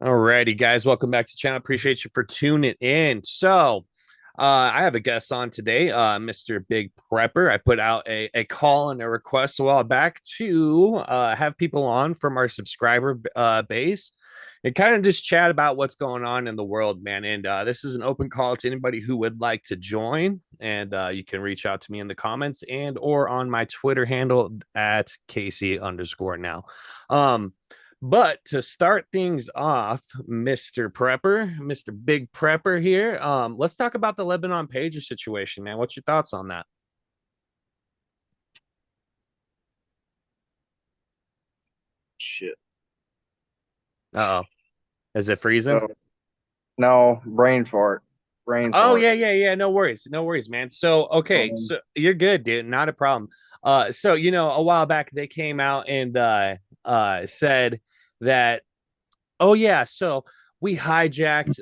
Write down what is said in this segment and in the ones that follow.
Alrighty, guys, welcome back to the channel. Appreciate you for tuning in. I have a guest on today, Mr. Big Prepper. I put out a call and a request a while back to have people on from our subscriber base and kind of just chat about what's going on in the world, man. And this is an open call to anybody who would like to join. And you can reach out to me in the comments and or on my Twitter handle at Casey underscore now. Um, but to start things off, Mr. Prepper, Mr. Big Prepper here, let's talk about the Lebanon pager situation, man. What's your thoughts on that? Shit. Uh-oh. Is it freezing? Oh, no, brain fart. Brain Oh, fart. yeah. No worries. No worries, man. So, okay, Um, so you're good, dude. Not a problem. A while back they came out and said that, oh yeah, so we hijacked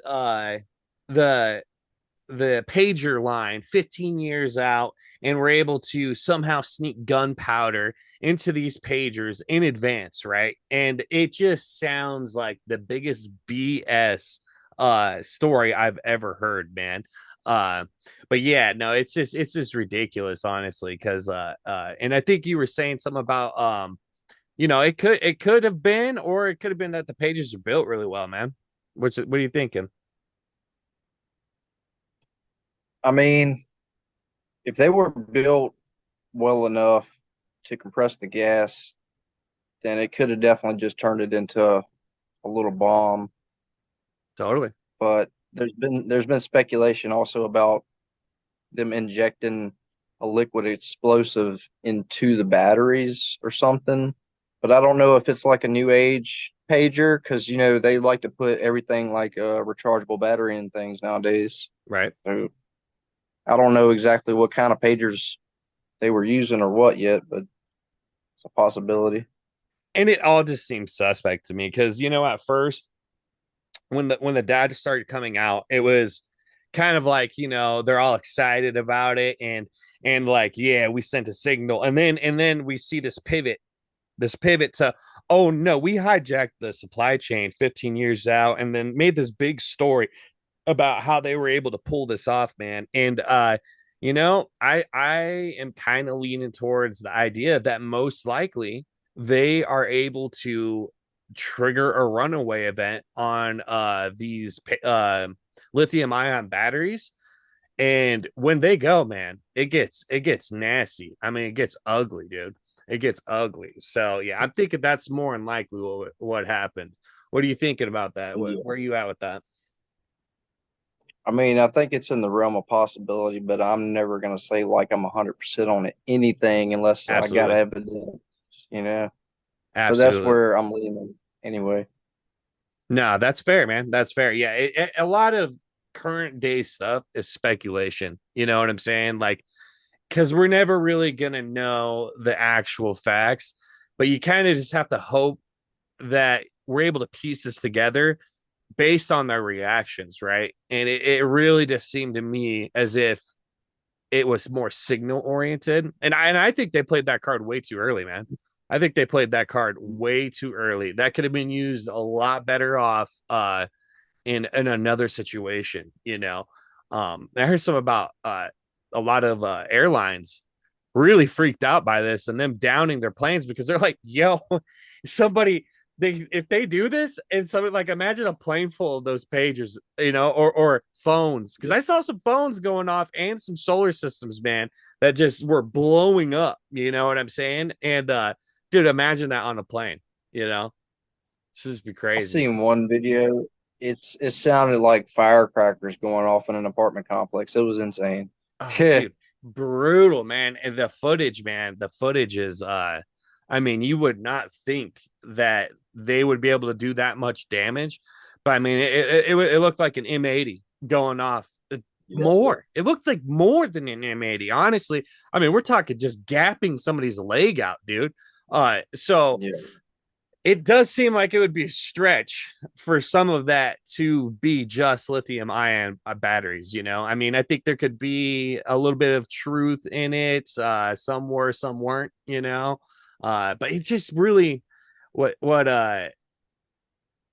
the the pager line 15 years out and we're able to somehow sneak gunpowder into these pagers in advance, right? And it just sounds like the biggest BS story I've ever heard, man. uh but yeah, no, it's just ridiculous, honestly, because and I think you were saying something about it could have been, or it could have been that the pages are built really well, man. What are you thinking? I mean, if they were built well enough to compress the gas, then it could have definitely just turned it into a little bomb. Totally. But there's been speculation also about them injecting a liquid explosive into the batteries or something. But I don't know if it's like a new age pager because they like to put everything like a rechargeable battery in things nowadays. Right. So I don't know exactly what kind of pagers they were using or what yet, but it's a possibility. And it all just seems suspect to me because at first when the data started coming out, it was kind of like they're all excited about it, and like, yeah, we sent a signal, and then we see this pivot to, oh no, we hijacked the supply chain 15 years out and then made this big story about how they were able to pull this off, man. And I am kind of leaning towards the idea that most likely they are able to trigger a runaway event on these lithium ion batteries. And when they go, man, it gets nasty. I mean, it gets ugly, dude. It gets ugly. So yeah, I'm thinking that's more than likely what happened. What are you thinking about that? Where Yeah. are you at with that? I mean, I think it's in the realm of possibility, but I'm never going to say like I'm 100% on anything unless I got Absolutely. evidence, you know? But that's Absolutely. where I'm leaning anyway. No, that's fair, man. That's fair. Yeah, a lot of current day stuff is speculation. You know what I'm saying? Like, because we're never really gonna know the actual facts, but you kind of just have to hope that we're able to piece this together based on their reactions, right? And it really just seemed to me as if it was more signal oriented. And I think they played that card way too early, man. I think they played that card way too early. That could have been used a lot better off in another situation, you know. I heard some about a lot of airlines really freaked out by this and them downing their planes because they're like, yo, somebody, they if they do this, and somebody, like, imagine a plane full of those pages, or phones, because I saw some phones going off and some solar systems, man, that just were blowing up, you know what I'm saying? And dude, imagine that on a plane, you know. This would be I crazy. seen one video. It sounded like firecrackers going off in an apartment complex. It was insane. Oh, Yeah, dude, brutal, man. And the footage, man, the footage is I mean, you would not think that they would be able to do that much damage, but I mean, it looked like an M80 going off. yeah, More. It looked like more than an M80, honestly. I mean, we're talking just gapping somebody's leg out, dude. So yeah. it does seem like it would be a stretch for some of that to be just lithium ion batteries, I mean, I think there could be a little bit of truth in it. Some were, some weren't, but it's just really what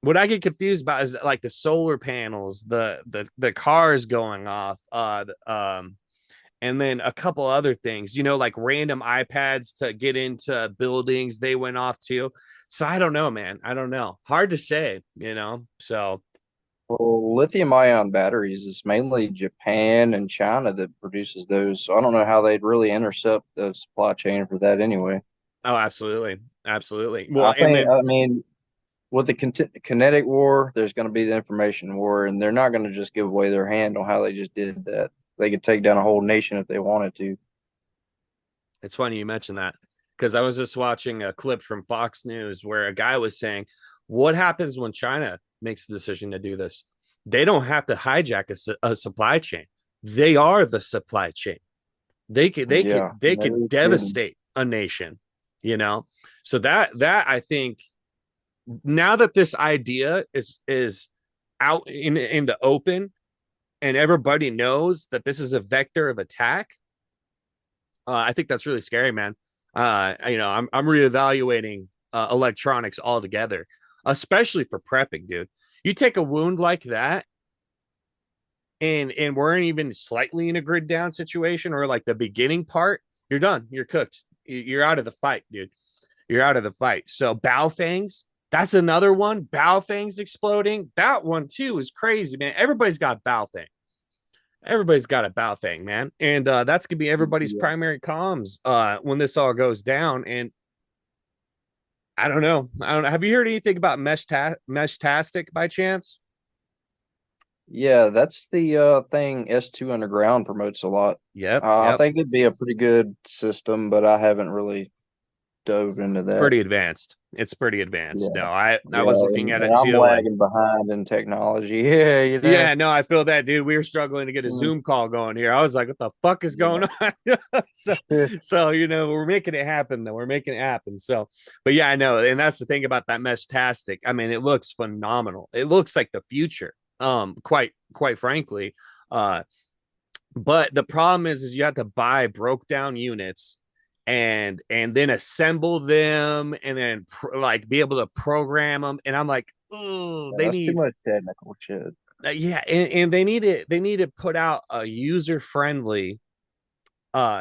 what I get confused about is like the solar panels, the cars going off, and then a couple other things, like random iPads to get into buildings they went off to. So I don't know, man. I don't know. Hard to say. So Well, lithium ion batteries is mainly Japan and China that produces those. So I don't know how they'd really intercept the supply chain for that anyway. oh, absolutely. Absolutely. I Well, and think, then I mean, with the kinetic war, there's going to be the information war, and they're not going to just give away their hand on how they just did that. They could take down a whole nation if they wanted to. it's funny you mentioned that because I was just watching a clip from Fox News where a guy was saying, what happens when China makes the decision to do this? They don't have to hijack a supply chain. They are the supply chain. They could they could Yeah, they could no kidding. devastate a nation, you know. So that I think now that this idea is out in the open and everybody knows that this is a vector of attack, I think that's really scary, man. I'm reevaluating electronics altogether, especially for prepping, dude. You take a wound like that, and we're even slightly in a grid down situation or like the beginning part, you're done. You're cooked. You're out of the fight, dude. You're out of the fight. So bow fangs, that's another one. Bow fangs exploding. That one too is crazy, man. Everybody's got bow fang. Everybody's got a bow thing, man. And that's gonna be everybody's Yeah. primary comms when this all goes down. And I don't know. I don't know. Have you heard anything about mesh tastic by chance? Yeah, that's the thing S2 Underground promotes a lot. Yep, I yep. think it'd be a pretty good system, but I haven't really dove into It's that. pretty advanced. It's pretty advanced. No, Yeah, I yeah, was looking at and it I'm too, and lagging behind in technology. Yeah, yeah, no, I feel that, dude. We were struggling to get a Mm, Zoom call going here. I was like, what the fuck is going yeah. on? so, so we're making it happen, though. We're making it happen. So, but yeah, I know. And that's the thing about that mesh tastic. I mean, it looks phenomenal. It looks like the future. Quite frankly. Uh, but the problem is you have to buy broke down units and then assemble them and then like be able to program them. And I'm like, oh, Yeah, they that's too need much technical shit. yeah, and they need to put out a user friendly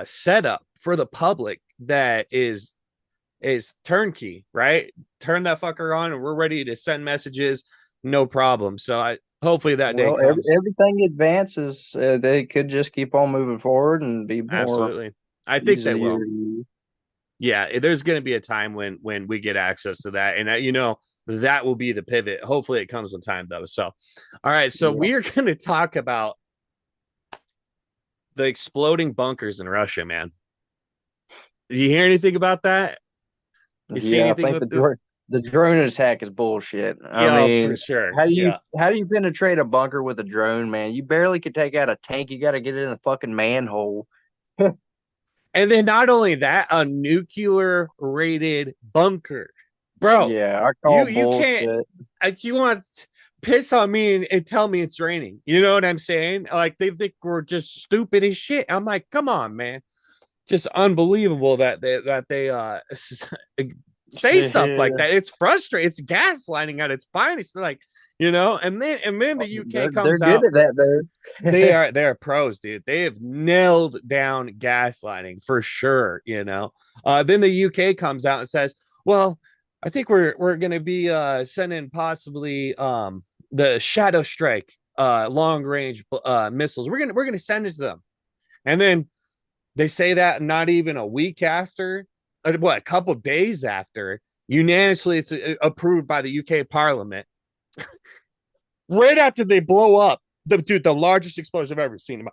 setup for the public that is turnkey, right? Turn that fucker on and we're ready to send messages, no problem. So I hopefully that day Well, comes. everything advances. They could just keep on moving forward and be more Absolutely. I think they easier will. to use. Yeah, there's going to be a time when we get access to that, and that will be the pivot. Hopefully, it comes in time though. So, all right, so Yeah, we are going to talk about the exploding bunkers in Russia, man. Did you hear anything about that? You see yeah. I anything think with the? the drone attack is bullshit. I Yeah, for mean, sure. Yeah, how do you penetrate a bunker with a drone, man? You barely could take out a tank. You got to get it in the fucking manhole. and then not only that, a nuclear rated bunker, bro. Yeah, I call You can't. bullshit. You want to piss on me and tell me it's raining? You know what I'm saying? Like they think we're just stupid as shit. I'm like, come on, man. Just unbelievable that they say stuff like that. It's frustrating. It's gaslighting at its finest. They're like, and then the UK They're comes good out. at that They though. are they're pros, dude. They have nailed down gaslighting for sure. Then the UK comes out and says, "Well, I think we're going to be sending possibly the Shadow Strike long range missiles. We're gonna send it to them." And then they say that not even a week after, a couple days after, unanimously it's approved by the UK Parliament. Right after they blow up, the largest explosion I've ever seen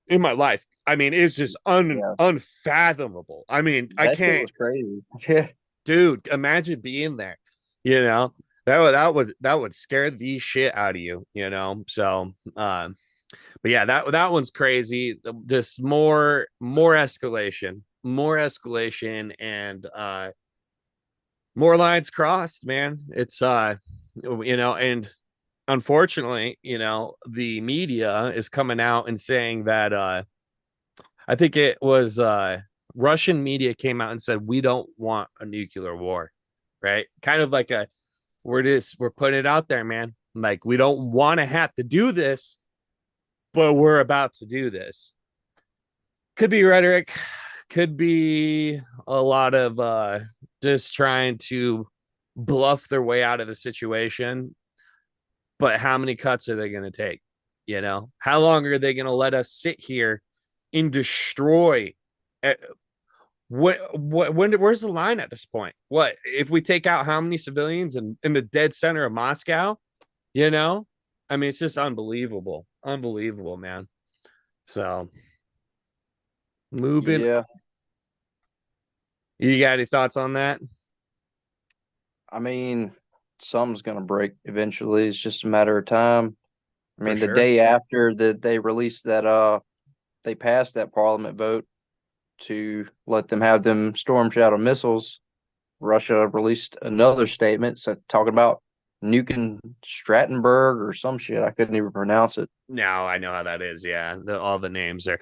in my life. I mean, it's just Yeah, unfathomable. I mean, I that shit can't, was crazy. Yeah, dude. Imagine being there. You know that would scare the shit out of you. So, but yeah, that one's crazy. Just more escalation, and more lines crossed, man. It's and unfortunately, the media is coming out and saying that I think it was Russian media came out and said we don't want a nuclear war, right? Kind of like a we're putting it out there, man. Like we don't want to have to do this, but we're about to do this. Could be rhetoric, could be a lot of just trying to bluff their way out of the situation. But how many cuts are they going to take? You know, how long are they going to let us sit here and destroy? uh, where's the line at this point? What if we take out how many civilians in the dead center of Moscow? You know, I mean, it's just unbelievable, unbelievable, man. So moving, Yeah, you got any thoughts on that? I mean, something's gonna break eventually. It's just a matter of time. I For mean, the sure. day after that they released that they passed that parliament vote to let them have them Storm Shadow missiles, Russia released another statement talking about nuking Strattenberg or some shit. I couldn't even pronounce it. Now I know how that is. Yeah, all the names are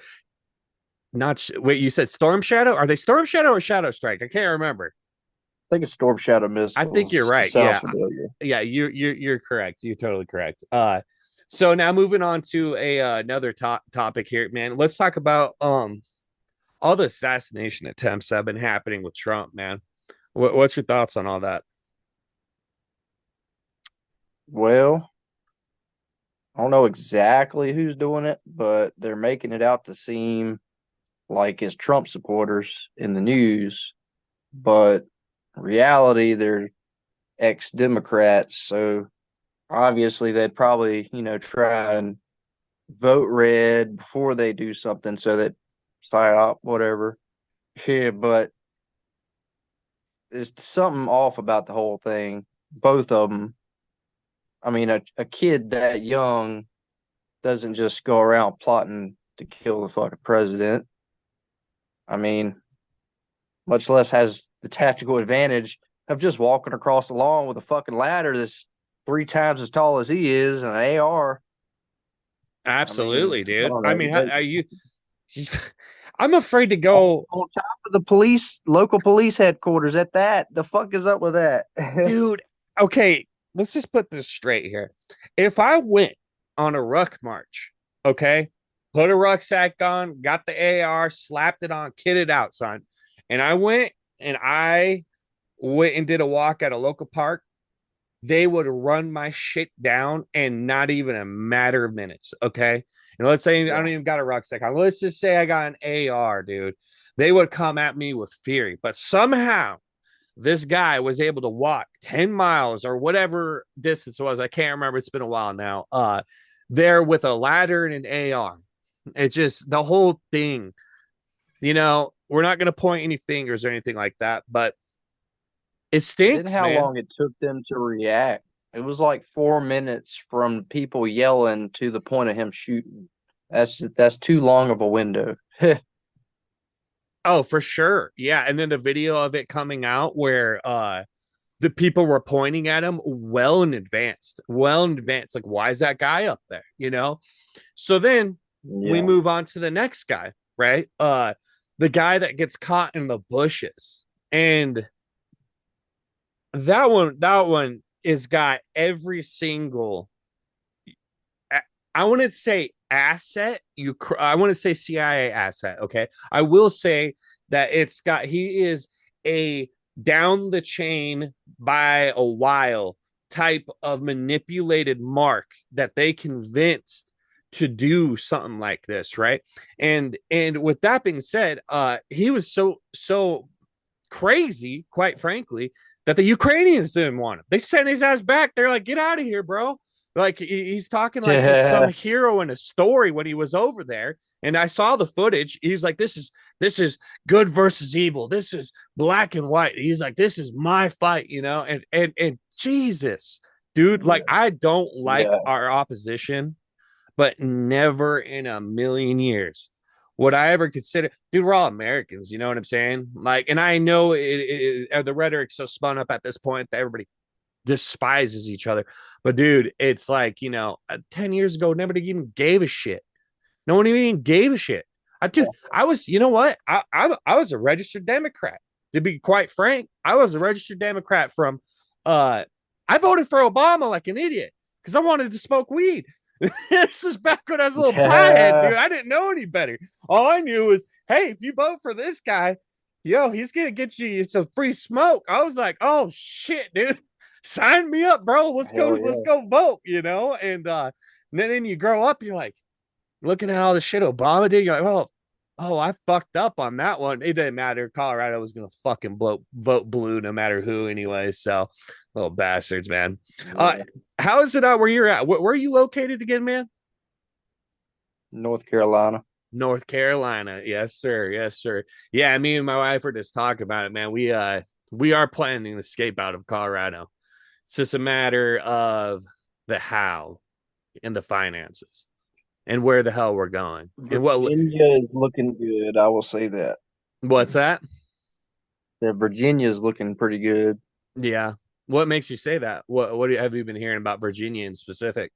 not. Wait, you said Storm Shadow? Are they Storm Shadow or Shadow Strike? I can't remember. I think it's Storm Shadow I think you're missiles. It right. sounds Yeah, familiar. yeah, you're correct. You're totally correct. So now moving on to a another topic here, man. Let's talk about all the assassination attempts that have been happening with Trump, man. What's your thoughts on all that? Well, I don't know exactly who's doing it, but they're making it out to seem like it's Trump supporters in the news, but in reality, they're ex-Democrats. So obviously, they'd probably, try and vote red before they do something so that psyop, whatever. Yeah, but there's something off about the whole thing. Both of them. I mean, a kid that young doesn't just go around plotting to kill the fucking president. I mean, much less has the tactical advantage of just walking across the lawn with a fucking ladder that's 3 times as tall as he is and an AR. I mean, Absolutely, I dude. don't I know. mean, how are you? I'm afraid to On, go, on top of the local police headquarters at that. The fuck is up with that? dude. Okay, let's just put this straight here. If I went on a ruck march, okay, put a rucksack on, got the AR, slapped it on, kitted out, son, and I went and did a walk at a local park, they would run my shit down in not even a matter of minutes. Okay. And let's say I Yeah. don't even got a rucksack on. Let's just say I got an AR, dude. They would come at me with fury. But somehow this guy was able to walk 10 miles or whatever distance it was. I can't remember. It's been a while now. There with a ladder and an AR. It's just the whole thing, we're not going to point any fingers or anything like that, but it And then stinks, how man. long it took them to react. It was like 4 minutes from people yelling to the point of him shooting. That's too long of a window. Oh, for sure. Yeah. And then the video of it coming out where the people were pointing at him well in advance. Well in advance. Like, why is that guy up there? So then we Yeah. move on to the next guy, right? The guy that gets caught in the bushes. And that one is got every single I wouldn't say asset. I want to say CIA asset. Okay, I will say that he is a down the chain by a while type of manipulated mark that they convinced to do something like this, right? And with that being said, he was so crazy, quite frankly, that the Ukrainians didn't want him. They sent his ass back. They're like, get out of here, bro. Like he's talking like he's some Yeah. hero in a story when he was over there. And I saw the footage. He's like, this is good versus evil. This is black and white. He's like, this is my fight, and Jesus, dude, like I don't like Yeah. our opposition, but never in a million years would I ever consider, dude, we're all Americans, you know what I'm saying? Like, and I know the rhetoric's so spun up at this point that everybody despises each other. But dude, it's like, 10 years ago, nobody even gave a shit. No one even gave a shit. I was, you know what? I was a registered Democrat. To be quite frank, I was a registered Democrat from I voted for Obama like an idiot because I wanted to smoke weed. This was back when I was a little pothead, Yeah, dude. I didn't know any better. All I knew was, hey, if you vote for this guy, yo, he's gonna get you some free smoke. I was like, oh shit, dude, sign me up, bro. hell Let's yeah. go vote, and then you grow up, you're like looking at all the shit Obama did. You're like, oh, I fucked up on that one. It didn't matter. Colorado was gonna fucking vote blue no matter who anyway. So, little bastards, man. Uh, Yeah. how is it out where you're at? Where are you located again, man? North Carolina. North Carolina. Yes, sir. Yes, sir. Yeah, me and my wife were just talking about it, man. We are planning to escape out of Colorado. It's just a matter of the how and the finances and where the hell we're going. And Virginia is looking good. I will say that. what's that? That Virginia is looking pretty good. Yeah. What makes you say that? Have you been hearing about Virginia in specific?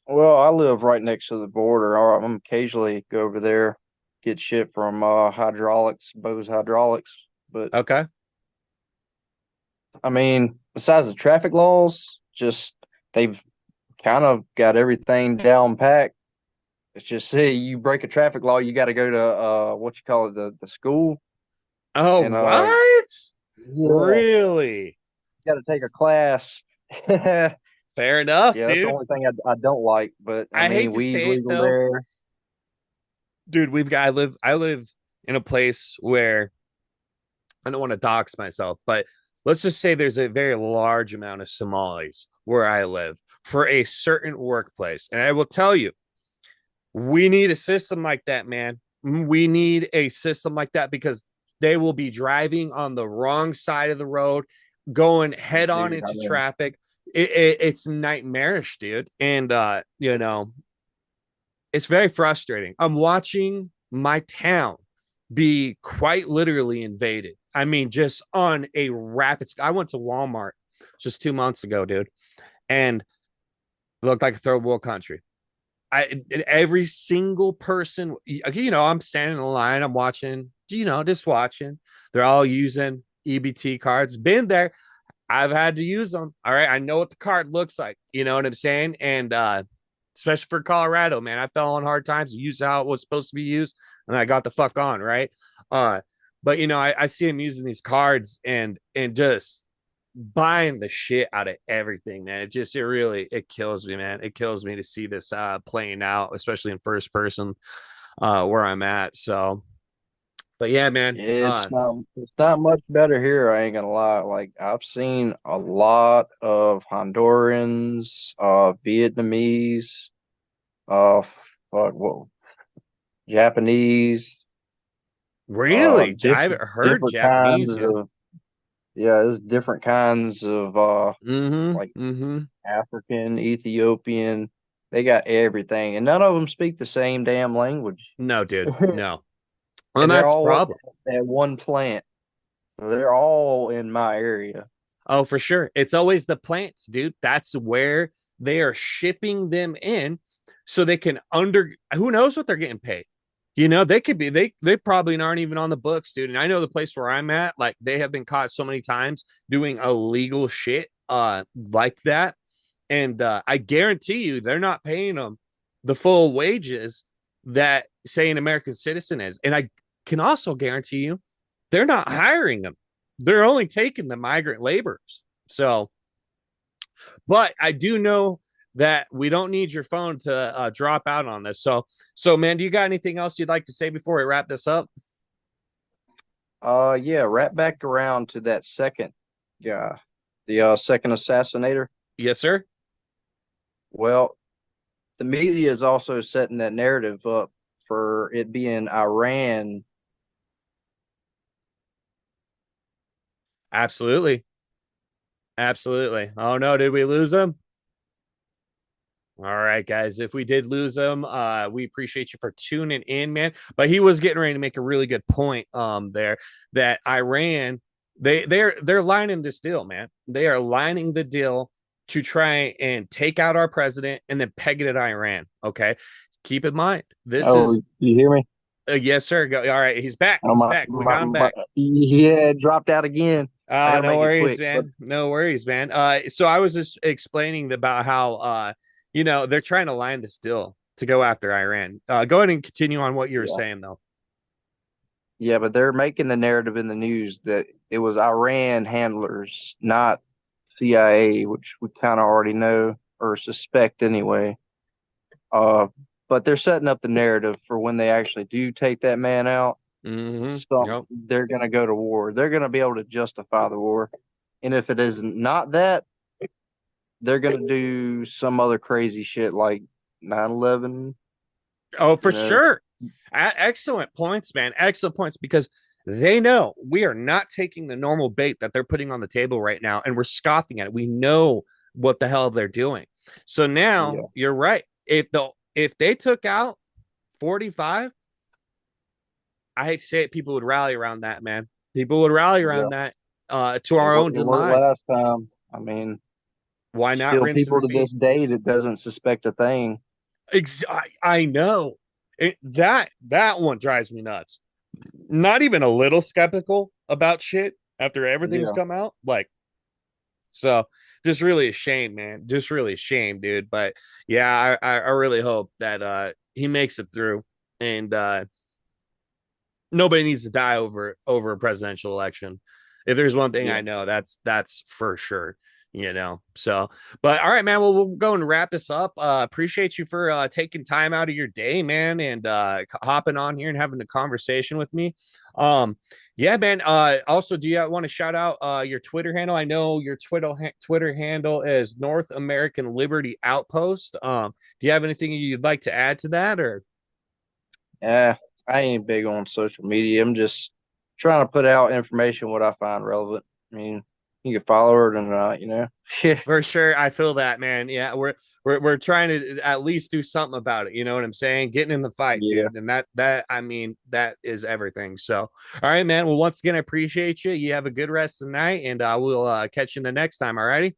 Well, I live right next to the border. I'm occasionally go over there, get shit from hydraulics, Bose Hydraulics. But Okay. I mean, besides the traffic laws, just they've kind of got everything down packed. It's just say you break a traffic law, you got to go to what you call it, the school, Oh, and what? yeah, Really? got to take a class. Yeah, Fair enough, that's the dude. only thing I don't like. But I I mean, hate to weed's say it legal though. there. Dude, I live in a place where I don't want to dox myself, but let's just say there's a very large amount of Somalis where I live for a certain workplace. And I will tell you, we need a system like that, man. We need a system like that because they will be driving on the wrong side of the road, going head on Dude, I into mean, traffic. It's nightmarish, dude. And it's very frustrating. I'm watching my town be quite literally invaded. I mean, just on a rapid. I went to Walmart just 2 months ago, dude, and it looked like a third world country. Every single person, I'm standing in the line, I'm watching, just watching. They're all using EBT cards. Been there. I've had to use them. All right. I know what the card looks like. You know what I'm saying? And especially for Colorado, man, I fell on hard times, used how it was supposed to be used, and I got the fuck on, right? Uh, but I see him using these cards and just buying the shit out of everything, man. It kills me, man. It kills me to see this playing out, especially in first person where I'm at. So, but yeah, man. it's not much better here, I ain't gonna lie. Like I've seen a lot of Hondurans, Vietnamese, fuck, what, Japanese, Really? I've different heard different kinds Japanese, yo. of yeah, there's different kinds of Mm-hmm. like Mm-hmm. African, Ethiopian. They got everything, and none of them speak the same damn language. No, dude. No. Well, And they're that's the all working problem. at one plant. They're all in my area. Oh, for sure. It's always the plants, dude. That's where they are shipping them in so they can who knows what they're getting paid. They could be they probably aren't even on the books, dude. And I know the place where I'm at, like they have been caught so many times doing illegal shit like that. And I guarantee you they're not paying them the full wages that say an American citizen is. And I can also guarantee you they're not hiring them. They're only taking the migrant laborers. So, but I do know that we don't need your phone to drop out on this. So man, do you got anything else you'd like to say before we wrap this up? Yeah, right back around to that second guy, the second assassinator. Yes, sir. Well, the media is also setting that narrative up for it being Iran. Absolutely. Absolutely. Oh no, did we lose him? All right, guys. If we did lose him, we appreciate you for tuning in, man. But he was getting ready to make a really good point there that Iran, they're lining this deal, man. They are lining the deal to try and take out our president and then peg it at Iran. Okay. Keep in mind, this Oh, is you hear me? yes, sir. All right, he's back. Oh He's back. We got him back. yeah, it dropped out again. I gotta No make it worries, quick, but man. No worries, man. So I was just explaining about how they're trying to line this deal to go after Iran. Go ahead and continue on what you were yeah, saying though. yeah, but they're making the narrative in the news that it was Iran handlers, not CIA, which we kind of already know or suspect anyway. Uh, but they're setting up the narrative for when they actually do take that man out. Mm-hmm. Some Yep. they're gonna go to war. They're gonna be able to justify the war, and if it is not that, they're gonna do some other crazy shit like 9/11. Oh, for You know, sure. Excellent points, man. Excellent points because they know we are not taking the normal bait that they're putting on the table right now and we're scoffing at it. We know what the hell they're doing. So now yeah, you're right. If they took out 45, I hate to say it, people would rally around that, man. People would rally yeah. around that to It our own worked, it worked demise. last time. I mean, Why not still rinse and people to this repeat? day that doesn't suspect a thing. I know. That one drives me nuts. Not even a little skeptical about shit after everything's Yeah, come out. Like, so just really a shame, man. Just really a shame, dude. But yeah, I really hope that he makes it through and nobody needs to die over a presidential election. If there's one thing yeah. I know, that's for sure. So but all right, man. Well, we'll go and wrap this up. Appreciate you for taking time out of your day, man, and hopping on here and having a conversation with me. Um, yeah, man. Also, do you want to shout out your Twitter handle? I know your Twitter handle is North American Liberty Outpost. Do you have anything you'd like to add to that, or Yeah, I ain't big on social media. I'm just trying to put out information what I find relevant. I mean, you can follow it or not, you know. Yeah, for sure, I feel that, man. Yeah, we're trying to at least do something about it. You know what I'm saying? Getting in the fight, yeah. dude, and that I mean that is everything. So, all right, man. Well, once again, I appreciate you. You have a good rest of the night, and I will catch you the next time. All righty?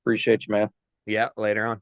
Appreciate you, man. Yeah, later on.